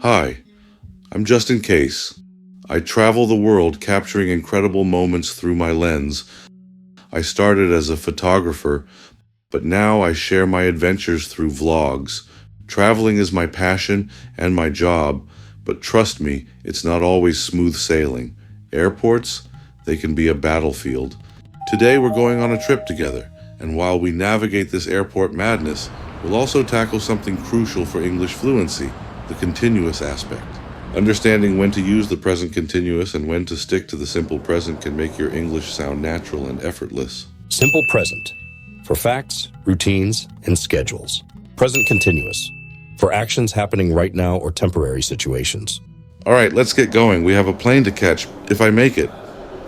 Hi, I'm Justin Case. I travel the world capturing incredible moments through my lens. I started as a photographer, but now I share my adventures through vlogs. Traveling is my passion and my job, but trust me, it's not always smooth sailing. Airports, they can be a battlefield. Today we're going on a trip together, and while we navigate this airport madness, we'll also tackle something crucial for English fluency, the continuous aspect. Understanding when to use the present continuous and when to stick to the simple present can make your English sound natural and effortless. Simple present, for facts, routines, and schedules. Present continuous, for actions happening right now or temporary situations. All right, let's get going. We have a plane to catch, if I make it.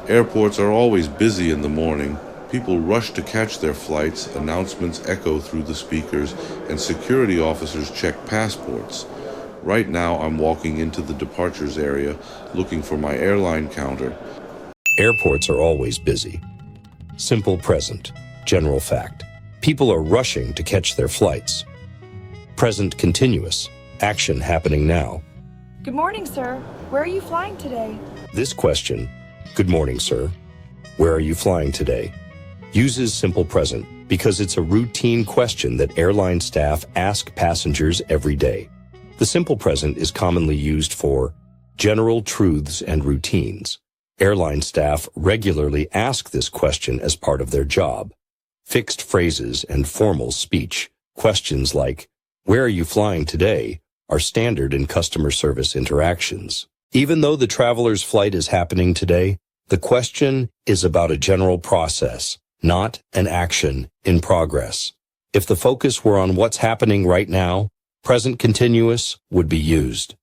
Airports are always busy in the morning. People rush to catch their flights, announcements echo through the speakers, and security officers check passports. Right now, I'm walking into the departures area, looking for my airline counter. Airports are always busy. Simple present, general fact. People are rushing to catch their flights. Present continuous, action happening now. Good morning, sir. Where are you flying today? This question, good morning, sir. Where are you flying today? Uses simple present because it's a routine question that airline staff ask passengers every day. The simple present is commonly used for general truths and routines. Airline staff regularly ask this question as part of their job. Fixed phrases and formal speech, questions like, "Where are you flying today?" are standard in customer service interactions. Even though the traveler's flight is happening today, the question is about a general process, not an action in progress. If the focus were on what's happening right now, present continuous would be used.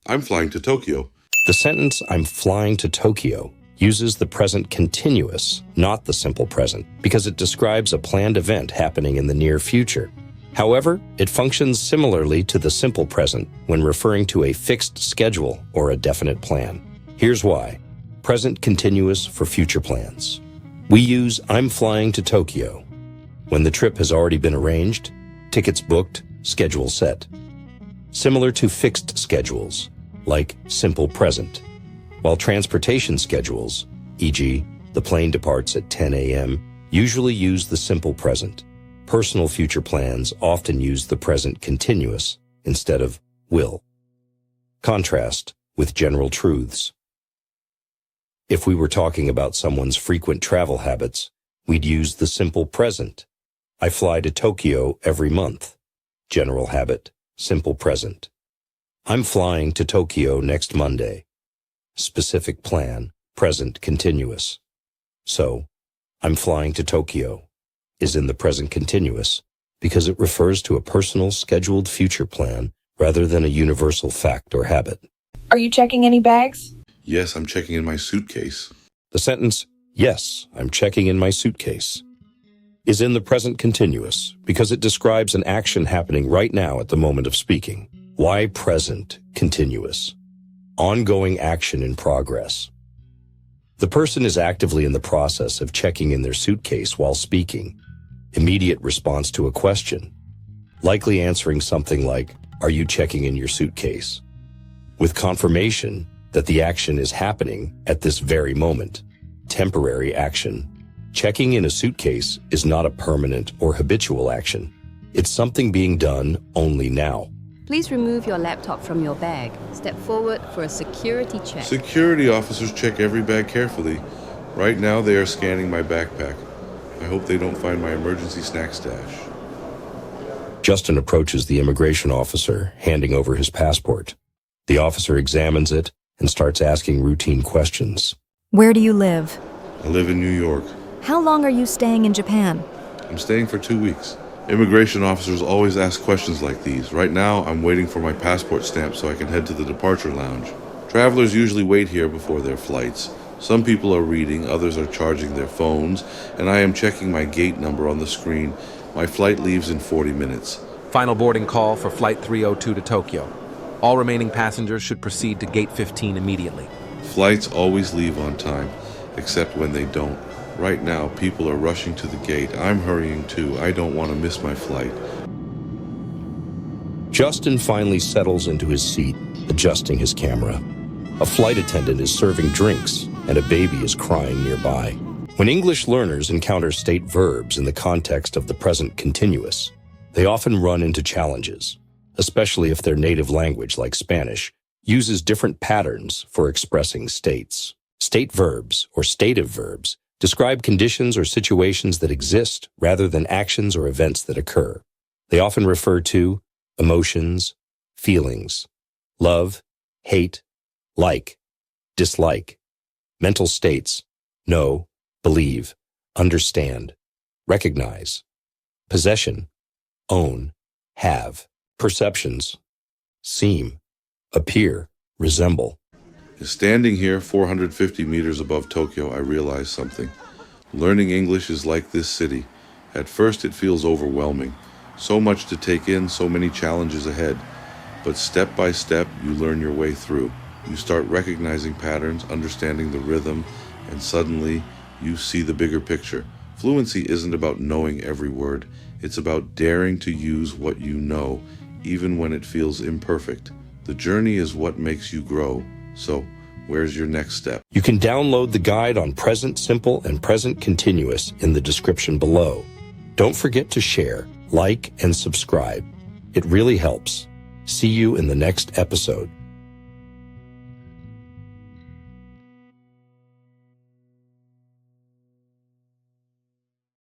I'm flying to Tokyo. The sentence, "I'm flying to Tokyo," uses the present continuous, not the simple present, because it describes a planned event happening in the near future. However, it functions similarly to the simple present when referring to a fixed schedule or a definite plan. Here's why. Present continuous for future plans. We use "I'm flying to Tokyo" when the trip has already been arranged, tickets booked, schedule set. Similar to fixed schedules, like simple present. While transportation schedules, e.g., the plane departs at 10 a.m., usually use the simple present. Personal future plans often use the present continuous instead of will. Contrast with general truths. If we were talking about someone's frequent travel habits, we'd use the simple present. I fly to Tokyo every month. General habit, simple present. I'm flying to Tokyo next Monday. Specific plan, present continuous. So, I'm flying to Tokyo is in the present continuous because it refers to a personal scheduled future plan rather than a universal fact or habit. Are you checking any bags? Yes, I'm checking in my suitcase. The sentence, "Yes, I'm checking in my suitcase," is in the present continuous because it describes an action happening right now at the moment of speaking. Why present continuous? Ongoing action in progress. The person is actively in the process of checking in their suitcase while speaking. Immediate response to a question. Likely answering something like, "Are you checking in your suitcase?" With confirmation that the action is happening at this very moment. Temporary action. Checking in a suitcase is not a permanent or habitual action. It's something being done only now. Please remove your laptop from your bag. Step forward for a security check. Security officers check every bag carefully. Right now, they are scanning my backpack. I hope they don't find my emergency snack stash. Justin approaches the immigration officer, handing over his passport. The officer examines it and starts asking routine questions. Where do you live? I live in New York. How long are you staying in Japan? I'm staying for 2 weeks. Immigration officers always ask questions like these. Right now, I'm waiting for my passport stamp so I can head to the departure lounge. Travelers usually wait here before their flights. Some people are reading, others are charging their phones, and I am checking my gate number on the screen. My flight leaves in 40 minutes. Final boarding call for Flight 302 to Tokyo. All remaining passengers should proceed to Gate 15 immediately. Flights always leave on time, except when they don't. Right now, people are rushing to the gate. I'm hurrying too. I don't want to miss my flight. Justin finally settles into his seat, adjusting his camera. A flight attendant is serving drinks, and a baby is crying nearby. When English learners encounter state verbs in the context of the present continuous, they often run into challenges, especially if their native language, like Spanish, uses different patterns for expressing states. State verbs, or stative verbs, describe conditions or situations that exist rather than actions or events that occur. They often refer to emotions, feelings, love, hate, like, dislike, mental states, know, believe, understand, recognize, possession, own, have, perceptions, seem, appear, resemble. Standing here 450 meters above Tokyo, I realized something. Learning English is like this city. At first it feels overwhelming. So much to take in, so many challenges ahead. But step by step, you learn your way through. You start recognizing patterns, understanding the rhythm, and suddenly you see the bigger picture. Fluency isn't about knowing every word. It's about daring to use what you know, even when it feels imperfect. The journey is what makes you grow. So, where's your next step? You can download the guide on present simple and present continuous in the description below. Don't forget to share, like, and subscribe. It really helps. See you in the next episode.